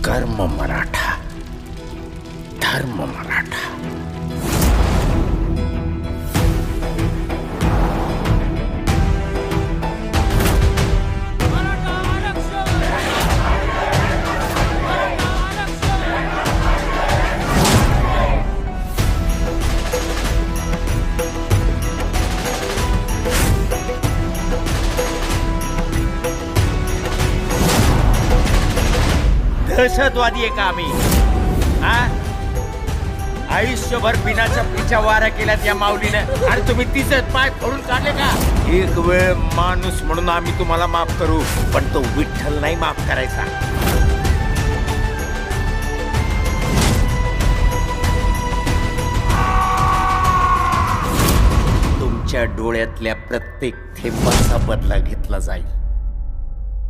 कर्म मराठा, धर्म मराठा. दहशतवादी आहे का आम्ही? आयुष्यभर बिनाच्या पिच्या वाऱ्या केल्यात या माऊलीनं आणि तुम्ही तिचे पाय फोडून काढले का? एक वेळ माणूस म्हणून आम्ही तुम्हाला माफ करू, पण तो विठ्ठल नाही माफ करायचा. तुमच्या डोळ्यातल्या प्रत्येक थेंबाचा बदला घेतला जाईल.